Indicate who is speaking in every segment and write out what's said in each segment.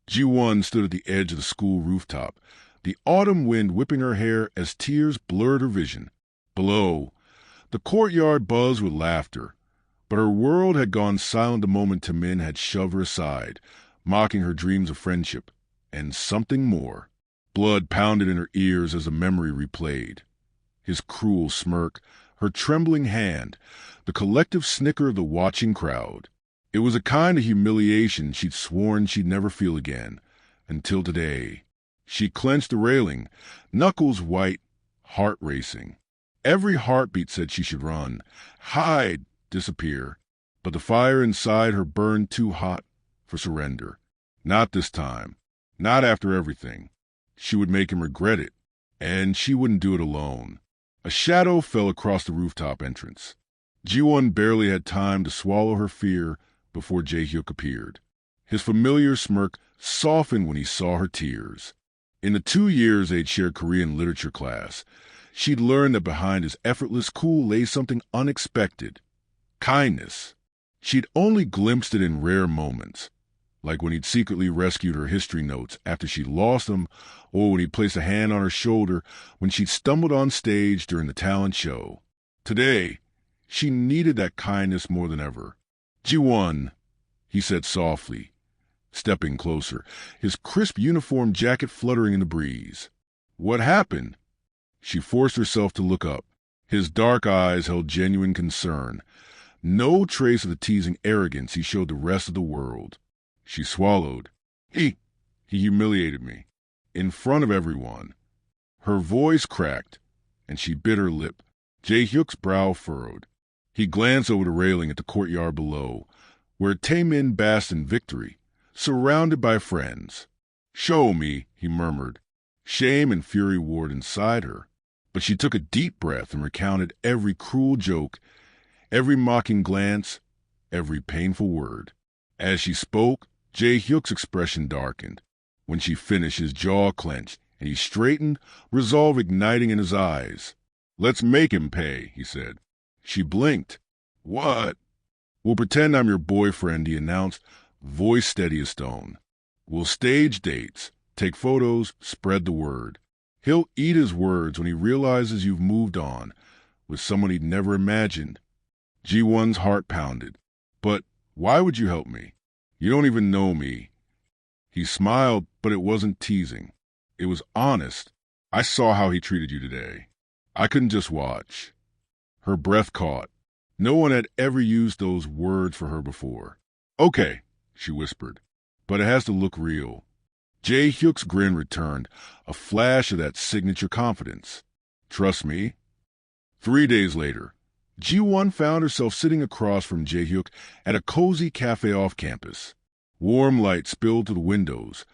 Speaker 1: Ji-won stood at the edge of the school rooftop, the autumn wind whipping her hair as tears blurred her vision. Below, the courtyard buzzed with laughter, but her world had gone silent the moment Tae-min had shoved her aside, mocking her dreams of friendship, and something more. Blood pounded in her ears as the memory replayed. His cruel smirk, her trembling hand, the collective snicker of the watching crowd. It was a kind of humiliation she'd sworn she'd never feel again, until today. She clenched the railing, knuckles white, heart racing. Every heartbeat said she should run, hide, disappear. But the fire inside her burned too hot for surrender. Not this time. Not after everything. She would make him regret it, and she wouldn't do it alone. A shadow fell across the rooftop entrance. Ji-won barely had time to swallow her fear before Jae-hyuk appeared. His familiar smirk softened when he saw her tears. In the 2 years they'd shared Korean literature class, she'd learned that behind his effortless cool lay something unexpected. Kindness. She'd only glimpsed it in rare moments, like when he'd secretly rescued her history notes after she'd lost them, or when he'd placed a hand on her shoulder when she'd stumbled on stage during the talent show. Today, she needed that kindness more than ever. "Ji-won," he said softly, stepping closer, his crisp uniform jacket fluttering in the breeze. "What happened?" She forced herself to look up. His dark eyes held genuine concern, no trace of the teasing arrogance he showed the rest of the world. She swallowed. He humiliated me. In front of everyone. Her voice cracked, and she bit her lip. Jae-hyuk's brow furrowed. He glanced over the railing at the courtyard below, where Tae-min basked in victory, surrounded by friends. "Show me," he murmured. Shame and fury warred inside her, but she took a deep breath and recounted every cruel joke, every mocking glance, every painful word. As she spoke, Jae-hyuk's expression darkened. When she finished, his jaw clenched, and he straightened, resolve igniting in his eyes. "Let's make him pay," he said. She blinked. "What?" "We'll pretend I'm your boyfriend," he announced, voice steady as stone. "We'll stage dates, take photos, spread the word. He'll eat his words when he realizes you've moved on, with someone he'd never imagined." Ji-won's heart pounded. "But why would you help me? You don't even know me." He smiled, but it wasn't teasing. It was honest. "I saw how he treated you today. I couldn't just watch." Her breath caught. No one had ever used those words for her before. "Okay," she whispered, "but it has to look real." Jae-hyuk's grin returned, a flash of that signature confidence. "Trust me." 3 days later, Ji-won found herself sitting across from Jae-hyuk at a cozy cafe off campus. Warm light spilled through the windows,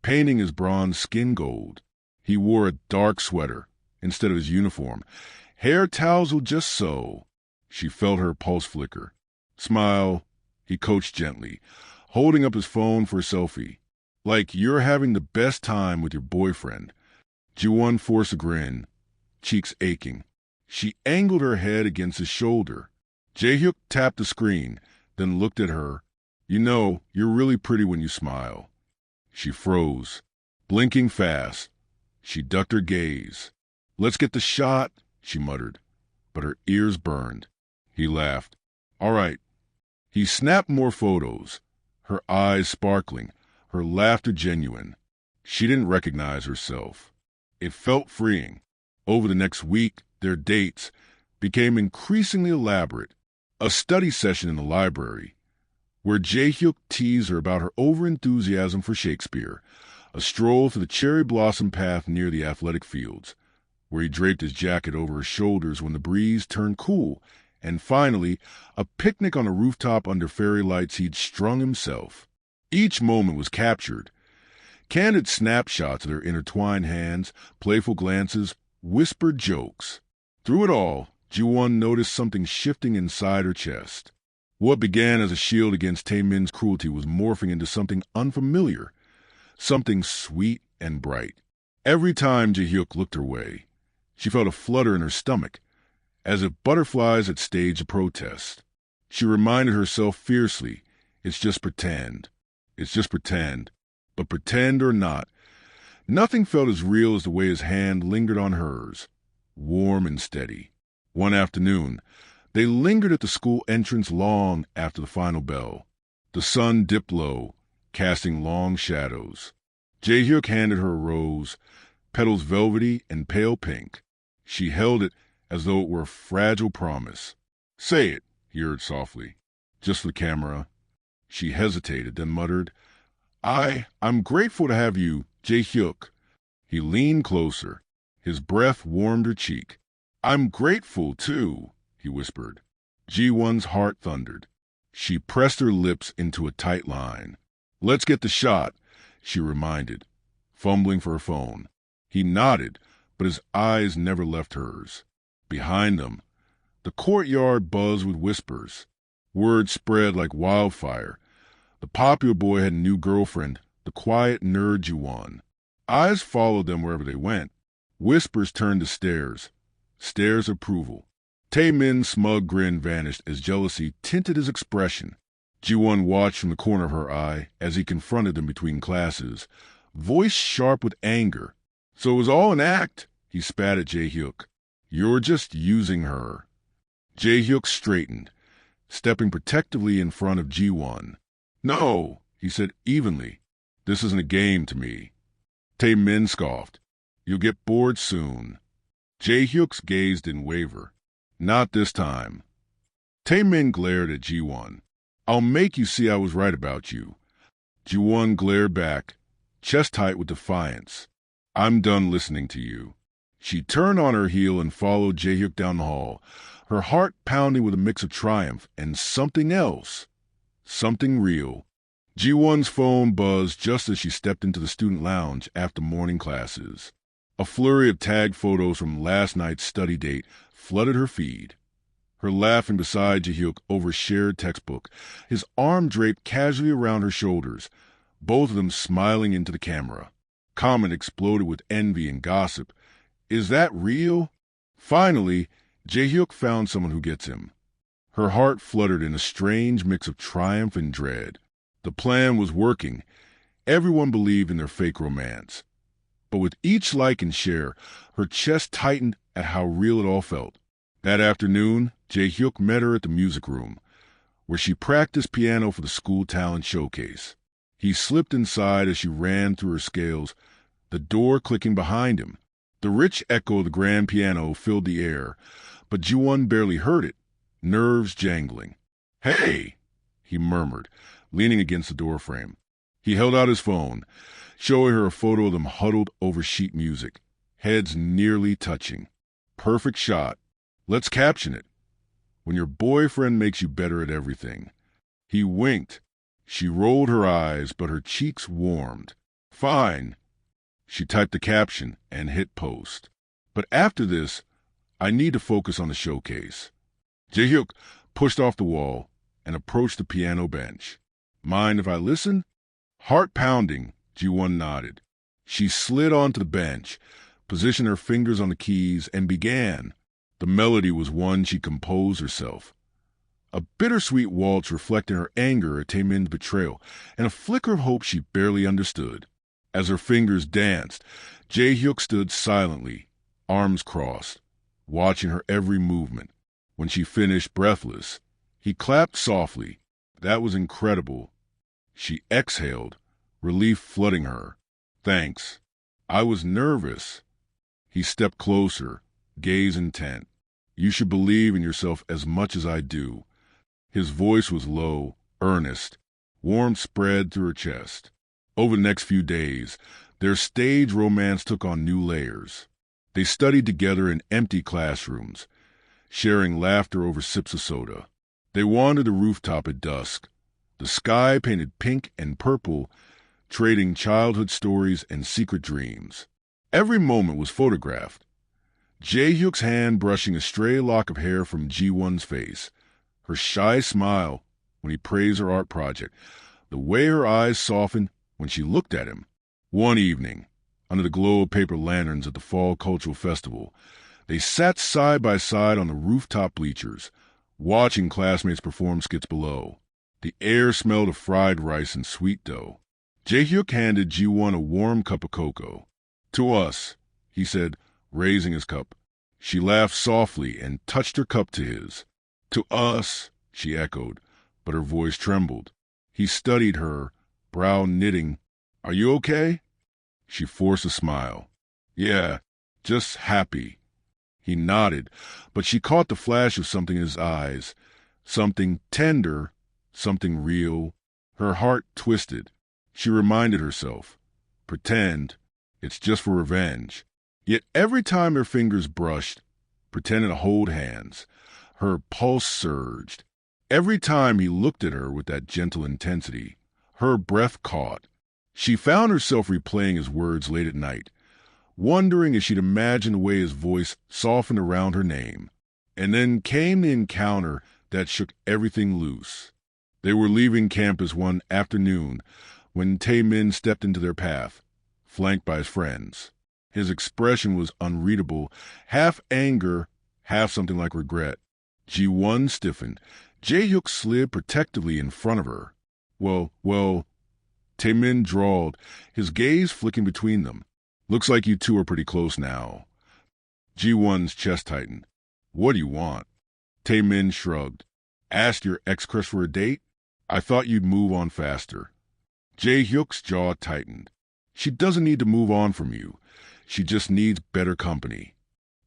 Speaker 1: painting his bronze skin gold. He wore a dark sweater instead of his uniform, hair tousled just so. She felt her pulse flicker. "Smile," he coached gently, holding up his phone for a selfie. "Like you're having the best time with your boyfriend." Ji-won forced a grin, cheeks aching. She angled her head against his shoulder. Jae-hyuk tapped the screen, then looked at her. "You know, you're really pretty when you smile." She froze, blinking fast. She ducked her gaze. "Let's get the shot," she muttered, but her ears burned. He laughed. "All right." He snapped more photos, her eyes sparkling, her laughter genuine. She didn't recognize herself. It felt freeing. Over the next week, their dates became increasingly elaborate. A study session in the library, where Jae-hyuk teased her about her overenthusiasm for Shakespeare, a stroll through the cherry blossom path near the athletic fields, where he draped his jacket over his shoulders when the breeze turned cool, and finally, a picnic on a rooftop under fairy lights he'd strung himself. Each moment was captured. Candid snapshots of their intertwined hands, playful glances, whispered jokes. Through it all, Ji-won noticed something shifting inside her chest. What began as a shield against Tae-min's cruelty was morphing into something unfamiliar, something sweet and bright. Every time Jae-hyuk looked her way, she felt a flutter in her stomach, as if butterflies had staged a protest. She reminded herself fiercely, "It's just pretend. It's just pretend." But pretend or not, nothing felt as real as the way his hand lingered on hers, warm and steady. One afternoon, they lingered at the school entrance long after the final bell. The sun dipped low, casting long shadows. Jae-hyuk handed her a rose, petals velvety and pale pink. She held it as though it were a fragile promise. "Say it," he urged softly. "Just for the camera." She hesitated, then muttered, I'm grateful to have you, Jae-hyuk." He leaned closer. His breath warmed her cheek. "I'm grateful, too," he whispered. Ji-won's heart thundered. She pressed her lips into a tight line. "Let's get the shot," she reminded, fumbling for her phone. He nodded, but his eyes never left hers. Behind them, the courtyard buzzed with whispers. Word spread like wildfire. The popular boy had a new girlfriend, the quiet nerd Ji-won. Eyes followed them wherever they went. Whispers turned to stares. Stares of approval. Tae-min's smug grin vanished as jealousy tinted his expression. Ji-won watched from the corner of her eye as he confronted them between classes, voice sharp with anger. "So it was all an act," he spat at Jae-hyuk. "You're just using her." Jae-hyuk straightened, stepping protectively in front of Ji-won. "No," he said evenly. "This isn't a game to me." Tae-min scoffed. "You'll get bored soon." Jae-hyuk's gaze didn't waver. "Not this time." Tae-min glared at Ji-won. "I'll make you see I was right about you." Ji-won glared back, chest tight with defiance. "I'm done listening to you." She turned on her heel and followed Jae-hyuk down the hall, her heart pounding with a mix of triumph and something else. Something real. Ji-won's phone buzzed just as she stepped into the student lounge after morning classes. A flurry of tagged photos from last night's study date flooded her feed. Her laughing beside Jae-hyuk over a shared textbook, his arm draped casually around her shoulders, both of them smiling into the camera. Comment exploded with envy and gossip. Is that real? Finally, Jae-hyuk found someone who gets him. Her heart fluttered in a strange mix of triumph and dread. The plan was working. Everyone believed in their fake romance. But with each like and share, her chest tightened at how real it all felt. That afternoon, Jae-hyuk met her at the music room, where she practiced piano for the school talent showcase. He slipped inside as she ran through her scales, the door clicking behind him. The rich echo of the grand piano filled the air, but Ji-won barely heard it, nerves jangling. "Hey!" he murmured, leaning against the doorframe. He held out his phone, showing her a photo of them huddled over sheet music, heads nearly touching. "Perfect shot. Let's caption it. When your boyfriend makes you better at everything." He winked. She rolled her eyes, but her cheeks warmed. "Fine." She typed the caption and hit post. "But after this, I need to focus on the showcase." Jae-hyuk pushed off the wall and approached the piano bench. "Mind if I listen?" Heart pounding, Ji-won nodded. She slid onto the bench, positioned her fingers on the keys, and began. The melody was one she composed herself. A bittersweet waltz reflecting her anger at Tae-min's betrayal and a flicker of hope she barely understood. As her fingers danced, Jae-hyuk stood silently, arms crossed, watching her every movement. When she finished, breathless, he clapped softly. "That was incredible." She exhaled, relief flooding her. "Thanks. I was nervous." He stepped closer, gaze intent. "You should believe in yourself as much as I do." His voice was low, earnest. Warmth spread through her chest. Over the next few days, their stage romance took on new layers. They studied together in empty classrooms, sharing laughter over sips of soda. They wandered the rooftop at dusk, the sky painted pink and purple, trading childhood stories and secret dreams. Every moment was photographed. Jae-hyuk's hand brushing a stray lock of hair from Ji-won's face, her shy smile when he praised her art project, the way her eyes softened when she looked at him. One evening, under the glow of paper lanterns at the Fall Cultural Festival, they sat side by side on the rooftop bleachers, watching classmates perform skits below. The air smelled of fried rice and sweet dough. Jae-hyuk handed Ji-won a warm cup of cocoa. "To us," he said, raising his cup. She laughed softly and touched her cup to his. "To us," she echoed, but her voice trembled. He studied her, brow knitting. "Are you okay?" She forced a smile. "Yeah, just happy." He nodded, but she caught the flash of something in his eyes. Something tender, something real. Her heart twisted. She reminded herself, pretend, it's just for revenge. Yet every time her fingers brushed, pretending to hold hands, her pulse surged. Every time he looked at her with that gentle intensity, her breath caught. She found herself replaying his words late at night, wondering if she'd imagine the way his voice softened around her name. And then came the encounter that shook everything loose. They were leaving campus one afternoon when Tae-min stepped into their path, flanked by his friends. His expression was unreadable, half anger, half something like regret. Ji-won stiffened. Jae-hyuk slid protectively in front of her. Well, Tae-min drawled, his gaze flicking between them. "Looks like you two are pretty close now." Ji-won's chest tightened. "What do you want?" Tae-min shrugged. "Asked your ex-crush for a date? I thought you'd move on faster." Jae-hyuk's jaw tightened. "She doesn't need to move on from you. She just needs better company."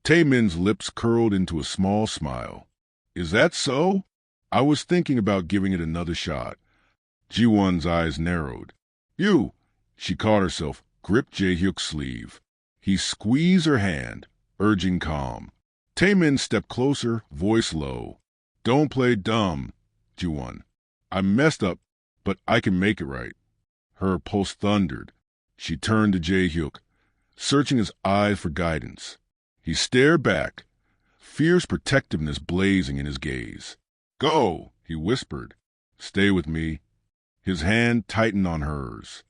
Speaker 1: Tae-min's lips curled into a small smile. "Is that so? I was thinking about giving it another shot." Ji-won's eyes narrowed. "You!" She caught herself, gripped Jae-hyuk's sleeve. He squeezed her hand, urging calm. Tae-min stepped closer, voice low. "Don't play dumb, Ji-won. I messed up, but I can make it right." Her pulse thundered. She turned to Jae-hyuk, searching his eyes for guidance. He stared back, fierce protectiveness blazing in his gaze. "Go," he whispered. "Stay with me." His hand tightened on hers.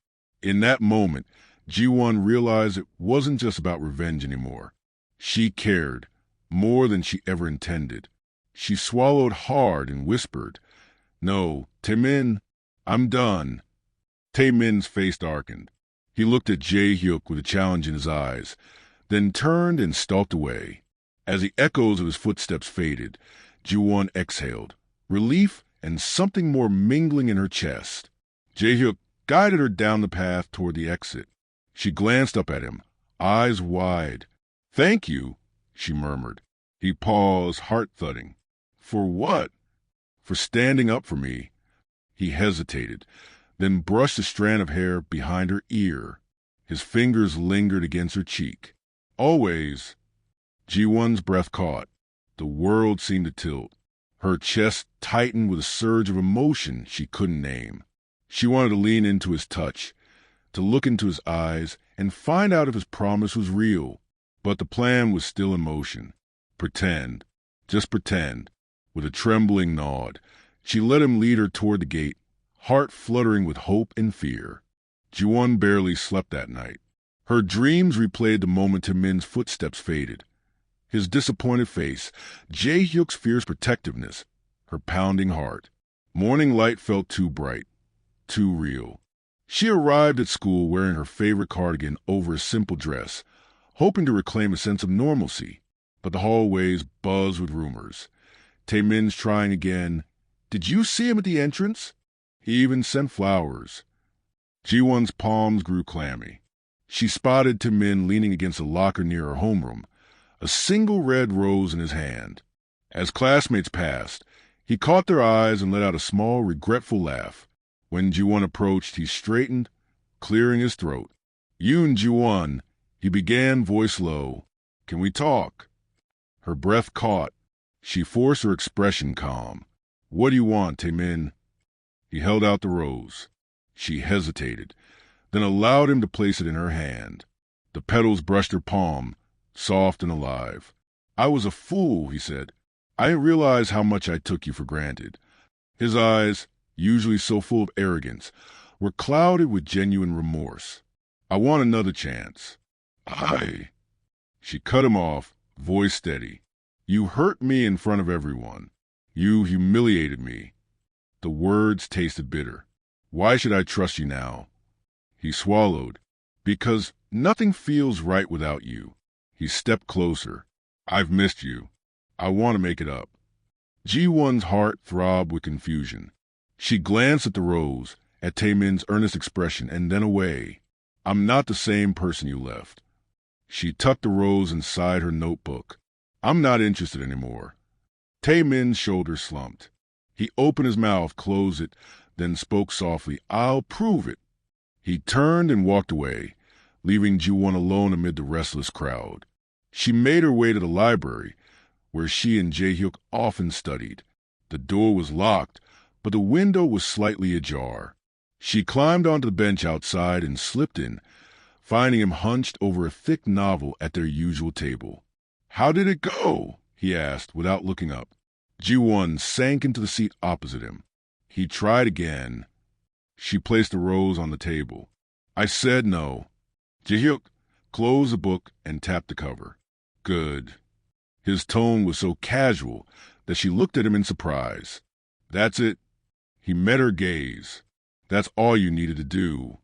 Speaker 1: In that moment, Ji-won realized it wasn't just about revenge anymore. She cared, more than she ever intended. She swallowed hard and whispered, "No, Tae-min, I'm done." Tae-min's face darkened. He looked at Jae-hyuk with a challenge in his eyes, then turned and stalked away. As the echoes of his footsteps faded, Ji-won exhaled, relief and something more mingling in her chest. Jae-hyuk guided her down the path toward the exit. She glanced up at him, eyes wide. "Thank you," she murmured. He paused, heart thudding. "For what?" "For standing up for me." He hesitated, then brushed a strand of hair behind her ear. His fingers lingered against her cheek. "Always." Ji-won's breath caught. The world seemed to tilt. Her chest tightened with a surge of emotion she couldn't name. She wanted to lean into his touch, to look into his eyes and find out if his promise was real. But the plan was still in motion. Pretend. Just pretend. With a trembling nod, she let him lead her toward the gate, heart fluttering with hope and fear. Ji-won barely slept that night. Her dreams replayed the moment Tae-min's footsteps faded. His disappointed face, Jae-hyuk's fierce protectiveness, her pounding heart. Morning light felt too bright, too real. She arrived at school wearing her favorite cardigan over a simple dress, hoping to reclaim a sense of normalcy. But the hallways buzzed with rumors. Tae-min's trying again. "Did you see him at the entrance?" He even sent flowers. Ji-won's palms grew clammy. She spotted Tae-min leaning against a locker near her homeroom, a single red rose in his hand. As classmates passed, he caught their eyes and let out a small, regretful laugh. When Ji-won approached, he straightened, clearing his throat. "Yoon Ji-won," he began, voice low. "Can we talk?" Her breath caught. She forced her expression calm. "What do you want, Tae-min?" He held out the rose. She hesitated, then allowed him to place it in her hand. The petals brushed her palm, soft and alive. "I was a fool," he said. "I didn't realize how much I took you for granted." His eyes, usually so full of arrogance, were clouded with genuine remorse. "I want another chance." She cut him off, voice steady. "You hurt me in front of everyone. You humiliated me." The words tasted bitter. "Why should I trust you now?" He swallowed. Because nothing feels right without you. He stepped closer. I've missed you. I want to make it up. Ji-won's heart throbbed with confusion. She glanced at the rose, at Tae-min's earnest expression, and then away. I'm not the same person you left. She tucked the rose inside her notebook. I'm not interested anymore. Tae-min's shoulders slumped. He opened his mouth, closed it, then spoke softly. I'll prove it. He turned and walked away, leaving Ji-won alone amid the restless crowd. She made her way to the library, where she and Jae-hyuk often studied. The door was locked, but the window was slightly ajar. She climbed onto the bench outside and slipped in, finding him hunched over a thick novel at their usual table. How did it go? He asked, without looking up. Ji-won sank into the seat opposite him. He tried again. She placed the rose on the table. I said no. Jae-hyuk closed the book and tapped the cover. Good. His tone was so casual that she looked at him in surprise. That's it. He met her gaze. That's all you needed to do.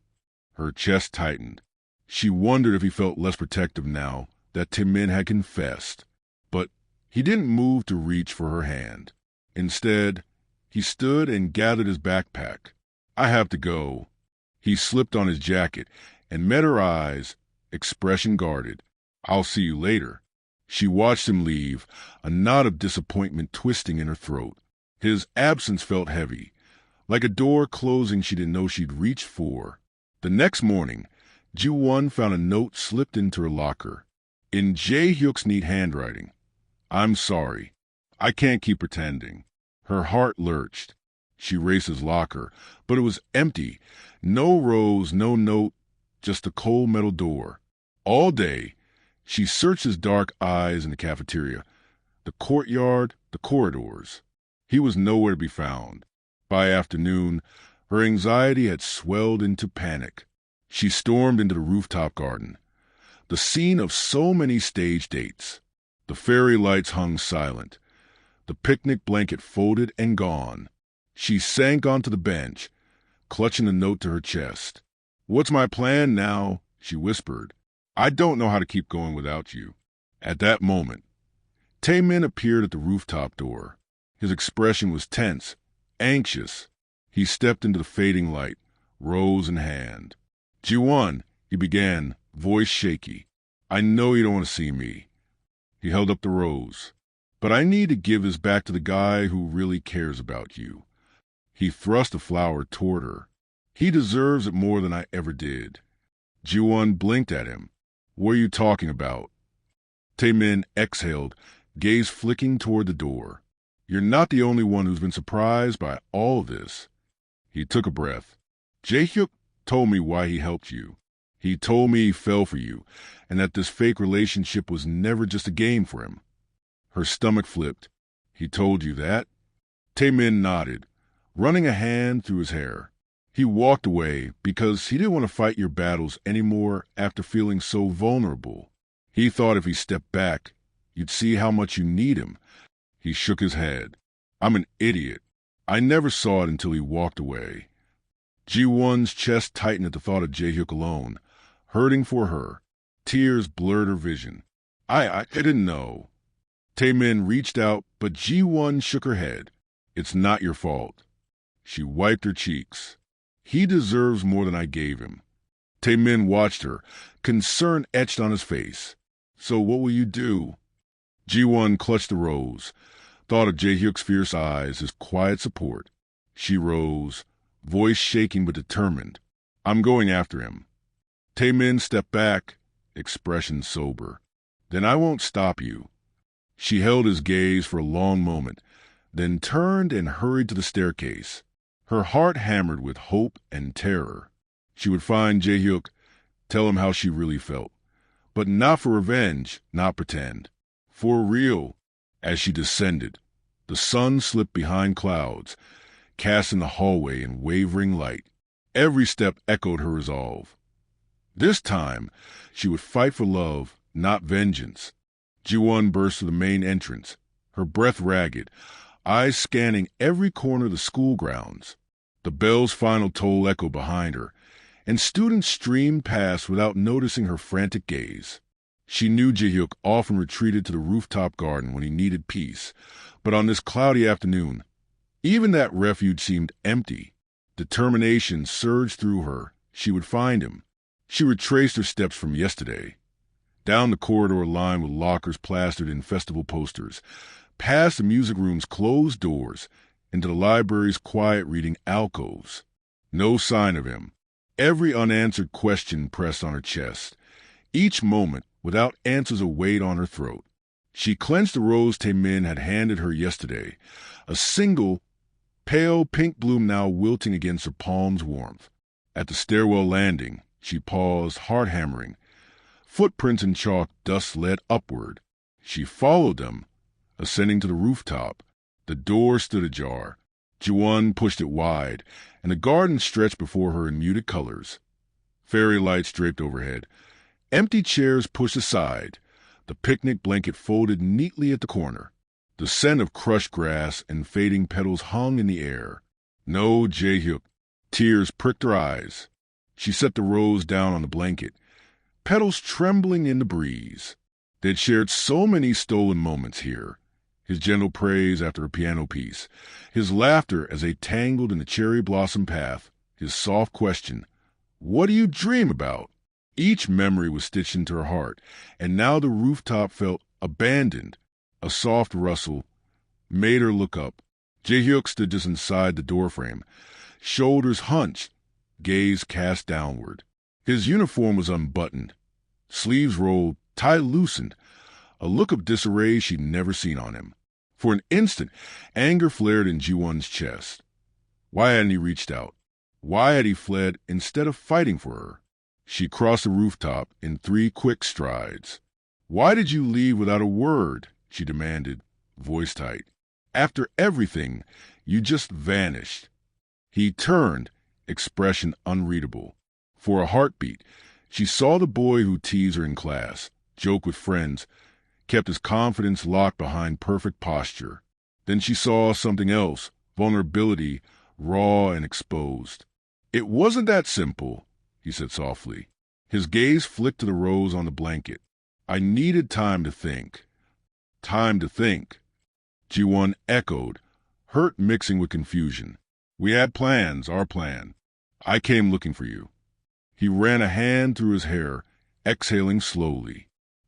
Speaker 1: Her chest tightened. She wondered if he felt less protective now that Tae-min had confessed. But he didn't move to reach for her hand. Instead, he stood and gathered his backpack. I have to go. He slipped on his jacket and met her eyes, expression guarded. I'll see you later. She watched him leave, a knot of disappointment twisting in her throat. His absence felt heavy, like a door closing she didn't know she'd reached for. The next morning, Ji-won found a note slipped into her locker. In Jae-hyuk's neat handwriting. I'm sorry. I can't keep pretending. Her heart lurched. She raced his locker, but it was empty. No rose, no note, just a cold metal door. All day, she searched his dark eyes in the cafeteria, the courtyard, the corridors. He was nowhere to be found. By afternoon, her anxiety had swelled into panic. She stormed into the rooftop garden, the scene of so many stage dates. The fairy lights hung silent, the picnic blanket folded and gone. She sank onto the bench, clutching the note to her chest. What's my plan now? She whispered. I don't know how to keep going without you. At that moment, Tae-min appeared at the rooftop door. His expression was tense, anxious. He stepped into the fading light, rose in hand. Ji-won, he began, voice shaky. I know you don't want to see me. He held up the rose. But I need to give this back to the guy who really cares about you. He thrust the flower toward her. He deserves it more than I ever did. Ji-won blinked at him. What are you talking about? Tae-min exhaled, gaze flicking toward the door. You're not the only one who's been surprised by all this. He took a breath. Jae-hyuk told me why he helped you. He told me he fell for you, and that this fake relationship was never just a game for him. Her stomach flipped. He told you that? Tae-min nodded, running a hand through his hair. He walked away because he didn't want to fight your battles anymore after feeling so vulnerable. He thought if he stepped back, you'd see how much you need him. He shook his head. I'm an idiot. I never saw it until he walked away. Ji-won's chest tightened at the thought of Jae-hyuk alone, hurting for her. Tears blurred her vision. I didn't know. Tae-min reached out, but Ji-won shook her head. It's not your fault. She wiped her cheeks. He deserves more than I gave him. Tae-min watched her, concern etched on his face. So what will you do? Ji-won clutched the rose, thought of Jae-hyuk's fierce eyes, his quiet support. She rose, voice shaking but determined. I'm going after him. Tae-min stepped back, expression sober. Then I won't stop you. She held his gaze for a long moment, then turned and hurried to the staircase. Her heart hammered with hope and terror. She would find Jae-hyuk, tell him how she really felt. But not for revenge, not pretend. For real. As she descended, the sun slipped behind clouds, casting the hallway in wavering light. Every step echoed her resolve. This time, she would fight for love, not vengeance. Ji-won burst through the main entrance, her breath ragged, eyes scanning every corner of the school grounds. The bell's final toll echoed behind her, and students streamed past without noticing her frantic gaze. She knew Jae-hyuk often retreated to the rooftop garden when he needed peace, but on this cloudy afternoon, even that refuge seemed empty. Determination surged through her. She would find him. She retraced her steps from yesterday, down the corridor lined with lockers plastered in festival posters, past the music room's closed doors, into the library's quiet reading alcoves. No sign of him. Every unanswered question pressed on her chest. Each moment, without answers, a weight on her throat. She clenched the rose Tae-min had handed her yesterday, a single, pale pink bloom now wilting against her palm's warmth. At the stairwell landing, she paused, heart hammering. Footprints in chalk dust led upward. She followed them, ascending to the rooftop. The door stood ajar. Ji-won pushed it wide, and the garden stretched before her in muted colors. Fairy lights draped overhead. Empty chairs pushed aside. The picnic blanket folded neatly at the corner. The scent of crushed grass and fading petals hung in the air. No Jae-hyuk. Tears pricked her eyes. She set the rose down on the blanket, petals trembling in the breeze. They'd shared so many stolen moments here. His gentle praise after a piano piece, his laughter as they tangled in the cherry blossom path, his soft question, "What do you dream about?" Each memory was stitched into her heart, and now the rooftop felt abandoned. A soft rustle made her look up. Jae-hyuk stood just inside the doorframe, shoulders hunched, gaze cast downward. His uniform was unbuttoned, sleeves rolled, tie loosened, a look of disarray she'd never seen on him. For an instant, anger flared in Ji-won's chest. Why hadn't he reached out? Why had he fled instead of fighting for her? She crossed the rooftop in 3 quick strides. "Why did you leave without a word?" she demanded, voice tight. "After everything, you just vanished." He turned, expression unreadable. For a heartbeat, she saw the boy who teased her in class, joked with friends, kept his confidence locked behind perfect posture. Then she saw something else, vulnerability, raw and exposed. "It wasn't that simple," he said softly. His gaze flicked to the rose on the blanket. "I needed time to think." "Time to think," Ji-won echoed, hurt mixing with confusion. "We had plans, our plan. I came looking for you." He ran a hand through his hair, exhaling slowly.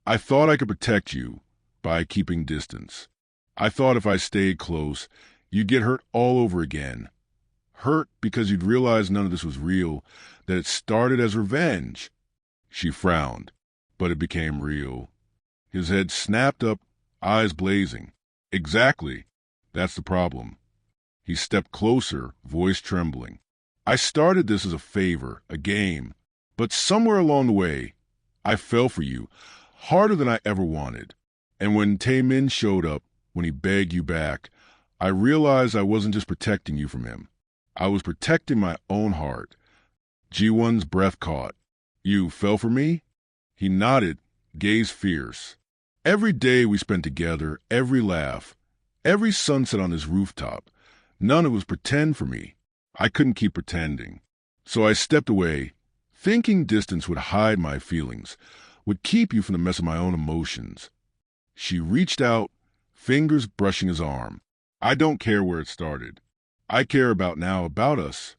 Speaker 1: "I thought I could protect you by keeping distance. I thought if I stayed close, you'd get hurt all over again. Hurt because you'd realize none of this was real, that it started as revenge." She frowned, but it became real. His head snapped up, eyes blazing. "Exactly. That's the problem." He stepped closer, voice trembling. "I started this as a favor, a game. But somewhere along the way, I fell for you, harder than I ever wanted. And when Tae-min showed up, when he begged you back, I realized I wasn't just protecting you from him. I was protecting my own heart." Ji-won's breath caught. "You fell for me?" He nodded, gaze fierce. "Every day we spent together, every laugh, every sunset on this rooftop, none of it was pretend for me. I couldn't keep pretending. So I stepped away, thinking distance would hide my feelings, would keep you from the mess of my own emotions." She reached out, fingers brushing his arm. "I don't care where it started. I care about now, about us."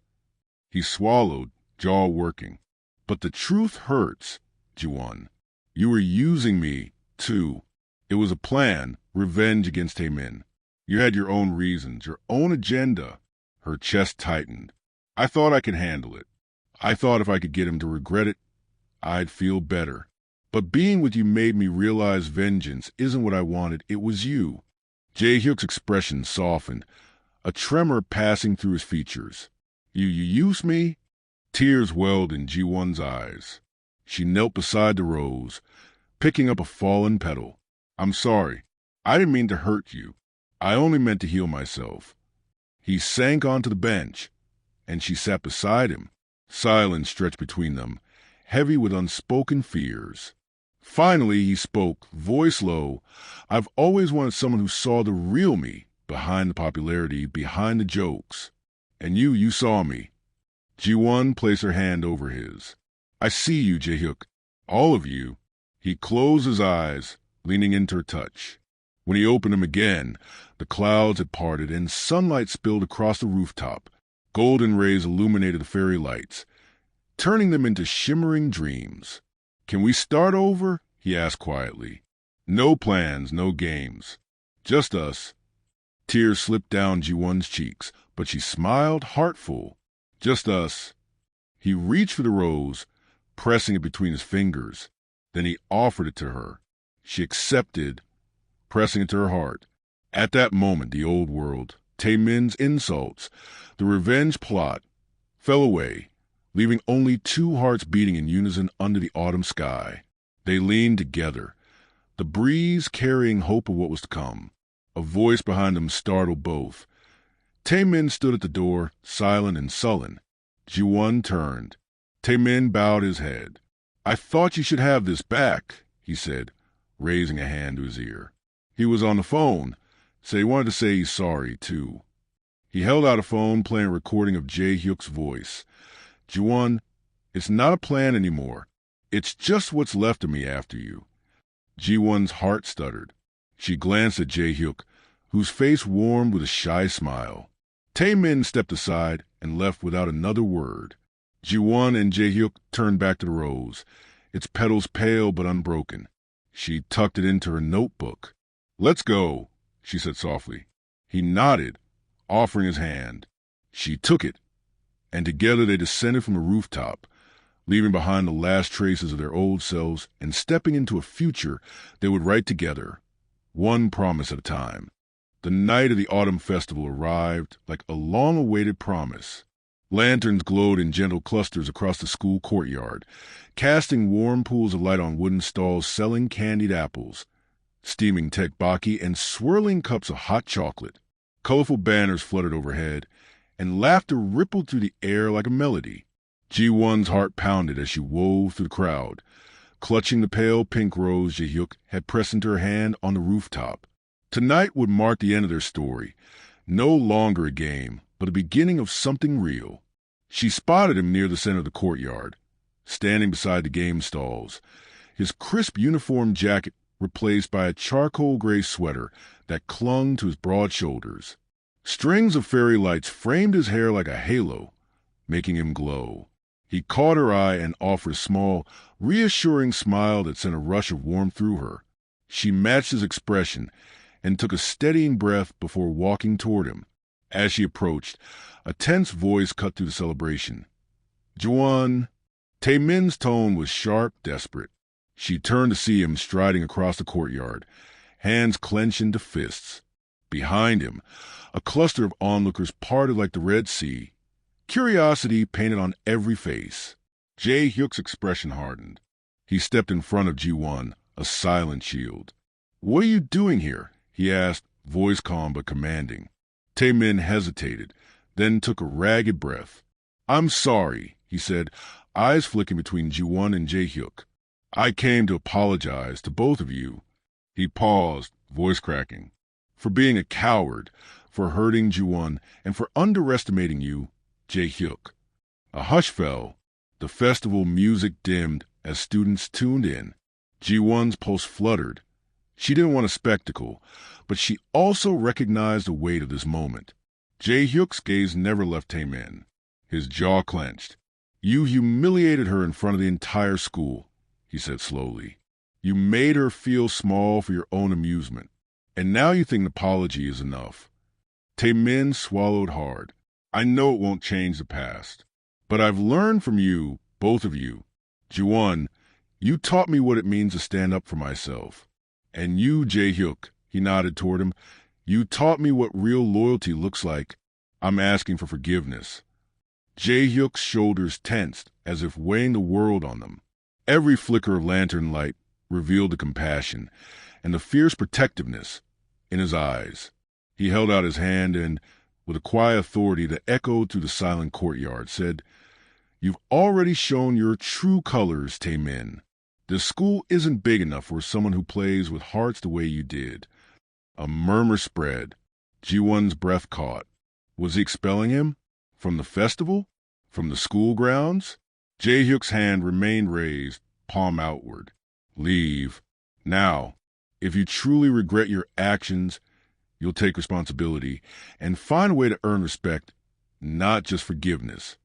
Speaker 1: He swallowed, jaw working. "But the truth hurts, Ji-won. You were using me, too. It was a plan, revenge against Tae-min. You had your own reasons, your own agenda." Her chest tightened. "I thought I could handle it. I thought if I could get him to regret it, I'd feel better. But being with you made me realize vengeance isn't what I wanted. It was you." Jae-hyuk's expression softened, a tremor passing through his features. You used me?" Tears welled in Ji-won's eyes. She knelt beside the rose, picking up a fallen petal. "I'm sorry. I didn't mean to hurt you. I only meant to heal myself." He sank onto the bench, and she sat beside him. Silence stretched between them, heavy with unspoken fears. Finally he spoke, voice low. "I've always wanted someone who saw the real me, behind the popularity, behind the jokes. And you saw me." Ji-won placed her hand over his. I see you, Jae-hyuk. All of you. He closed his eyes, leaning into her touch. When he opened them again, the clouds had parted and sunlight spilled across the rooftop. Golden rays illuminated the fairy lights, turning them into shimmering dreams. Can we start over? He asked quietly. No plans, no games. Just us. Tears slipped down Ji-won's cheeks, but she smiled heartful. Just us. He reached for the rose, pressing it between his fingers. Then he offered it to her. She accepted, pressing it to her heart. At that moment, the old world, Tae-min's insults, the revenge plot, fell away, leaving only two hearts beating in unison under the autumn sky. They leaned together, the breeze carrying hope of what was to come. A voice behind them startled both. Tae-min stood at the door, silent and sullen. Ji-won turned. Tae-min bowed his head. I thought you should have this back, he said, raising a hand to his ear. He was on the phone, so he wanted to say he's sorry, too. He held out a phone, playing a recording of Jae-hyuk's voice. Ji-won, it's not a plan anymore. It's just what's left of me after you. Ji-won's heart stuttered. She glanced at Jae-hyuk, whose face warmed with a shy smile. Tae-min stepped aside and left without another word. Ji-won and Jae-hyuk turned back to the rose, its petals pale but unbroken. She tucked it into her notebook. Let's go, she said softly. He nodded, offering his hand. She took it, and together they descended from the rooftop, leaving behind the last traces of their old selves and stepping into a future they would write together, one promise at a time. The night of the autumn festival arrived like a long-awaited promise. Lanterns glowed in gentle clusters across the school courtyard, casting warm pools of light on wooden stalls selling candied apples, steaming tteokbokki, and swirling cups of hot chocolate. Colorful banners fluttered overhead, and laughter rippled through the air like a melody. Ji-won's heart pounded as she wove through the crowd, clutching the pale pink rose Jae-hyuk had pressed into her hand on the rooftop. Tonight would mark the end of their story, no longer a game, but the beginning of something real. She spotted him near the center of the courtyard, standing beside the game stalls, his crisp uniform jacket replaced by a charcoal gray sweater that clung to his broad shoulders. Strings of fairy lights framed his hair like a halo, making him glow. He caught her eye and offered a small, reassuring smile that sent a rush of warmth through her. She matched his expression and took a steadying breath before walking toward him. As she approached, a tense voice cut through the celebration. Ji-won. Tae-min's tone was sharp, desperate. She turned to see him striding across the courtyard, hands clenched into fists. Behind him, a cluster of onlookers parted like the Red Sea, curiosity painted on every face. Jae-hyuk's expression hardened. He stepped in front of Ji-won, a silent shield. What are you doing here? He asked, voice calm but commanding. Tae-min hesitated, then took a ragged breath. I'm sorry, he said, eyes flicking between Ji-won and Jae-hyuk. I came to apologize to both of you. He paused, voice cracking. For being a coward, for hurting Ji-won, and for underestimating you, Jae-hyuk. A hush fell. The festival music dimmed as students tuned in. Ji-won's pulse fluttered. She didn't want a spectacle, but she also recognized the weight of this moment. Jae-hyuk's gaze never left Tae-min. His jaw clenched. You humiliated her in front of the entire school, he said slowly. You made her feel small for your own amusement, and now you think an apology is enough. Tae-min swallowed hard. I know it won't change the past, but I've learned from you, both of you. Ji-won, you taught me what it means to stand up for myself. And you, Jae-hyuk, he nodded toward him, you taught me what real loyalty looks like. I'm asking for forgiveness. Jae-hyuk's shoulders tensed as if weighing the world on them. Every flicker of lantern light revealed the compassion and the fierce protectiveness in his eyes. He held out his hand and, with a quiet authority that echoed through the silent courtyard, said, You've already shown your true colors, Tae-min. This school isn't big enough for someone who plays with hearts the way you did. A murmur spread. Ji-won's breath caught. Was he expelling him? From the festival? From the school grounds? Jae-hyuk's hand remained raised, palm outward. Leave. Now, if you truly regret your actions, you'll take responsibility and find a way to earn respect, not just forgiveness.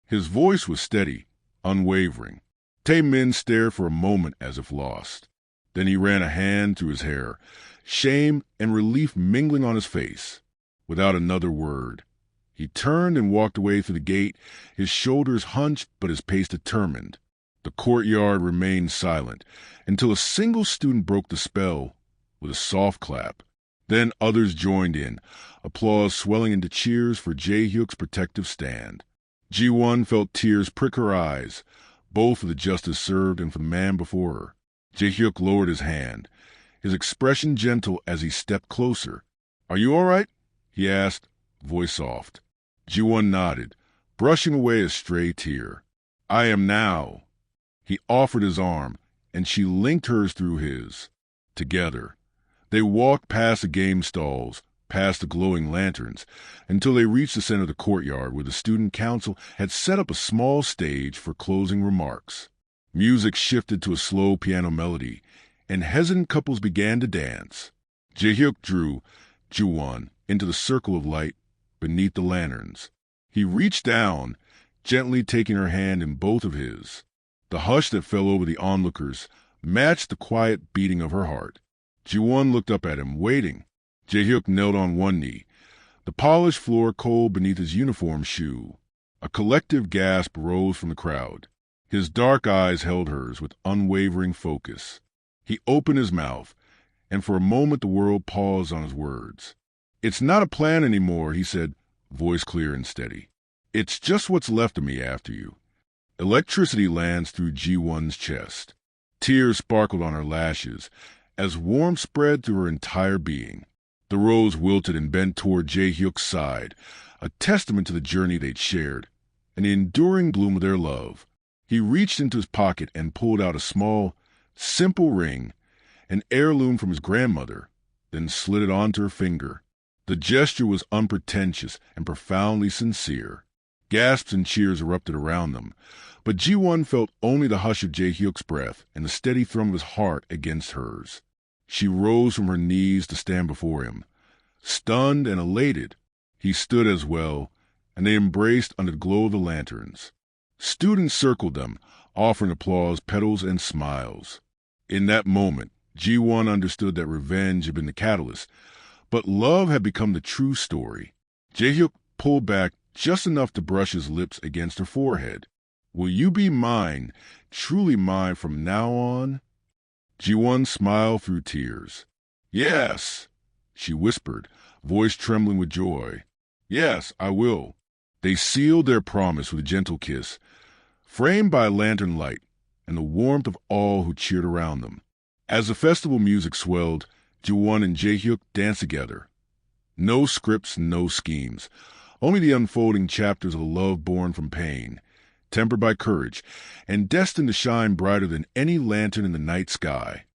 Speaker 1: His voice was steady, unwavering. Tae-min stared for a moment as if lost. Then he ran a hand through his hair, shame and relief mingling on his face. Without another word, he turned and walked away through the gate, his shoulders hunched but his pace determined. The courtyard remained silent until a single student broke the spell with a soft clap. Then others joined in, applause swelling into cheers for Jae-hyuk's protective stand. Ji-won felt tears prick her eyes, both for the justice served and for the man before her. Jae-hyuk lowered his hand, his expression gentle as he stepped closer. "Are you all right?" he asked, voice soft. Ji-won nodded, brushing away a stray tear. "I am now." He offered his arm, and she linked hers through his. Together, they walked past the game stalls, past the glowing lanterns, until they reached the center of the courtyard where the student council had set up a small stage for closing remarks. Music shifted to a slow piano melody, and hesitant couples began to dance. Jae-hyuk drew Ji-won into the circle of light beneath the lanterns. He reached down, gently taking her hand in both of his. The hush that fell over the onlookers matched the quiet beating of her heart. Ji-won looked up at him, waiting. Jae-hyuk knelt on one knee, the polished floor cold beneath his uniform shoe. A collective gasp rose from the crowd. His dark eyes held hers with unwavering focus. He opened his mouth, and for a moment the world paused on his words. "It's not a plan anymore," he said, voice clear and steady. "It's just what's left of me after you." Electricity lanced through Ji-won's chest. Tears sparkled on her lashes as warmth spread through her entire being. The rose wilted and bent toward Jae-hyuk's side, a testament to the journey they'd shared, and the enduring bloom of their love. He reached into his pocket and pulled out a small, simple ring, an heirloom from his grandmother, then slid it onto her finger. The gesture was unpretentious and profoundly sincere. Gasps and cheers erupted around them, but Ji-won felt only the hush of Jae-hyuk's breath and the steady thrum of his heart against hers. She rose from her knees to stand before him. Stunned and elated, he stood as well, and they embraced under the glow of the lanterns. Students circled them, offering applause, petals, and smiles. In that moment, Ji-won understood that revenge had been the catalyst, but love had become the true story. Jae-hyuk pulled back just enough to brush his lips against her forehead. "Will you be mine, truly mine from now on?" Ji-won smiled through tears. "Yes," she whispered, voice trembling with joy. "Yes, I will." They sealed their promise with a gentle kiss, framed by lantern light and the warmth of all who cheered around them. As the festival music swelled, Ji-won and Jae-hyuk danced together. No scripts, no schemes, only the unfolding chapters of a love born from pain, tempered by courage, and destined to shine brighter than any lantern in the night sky.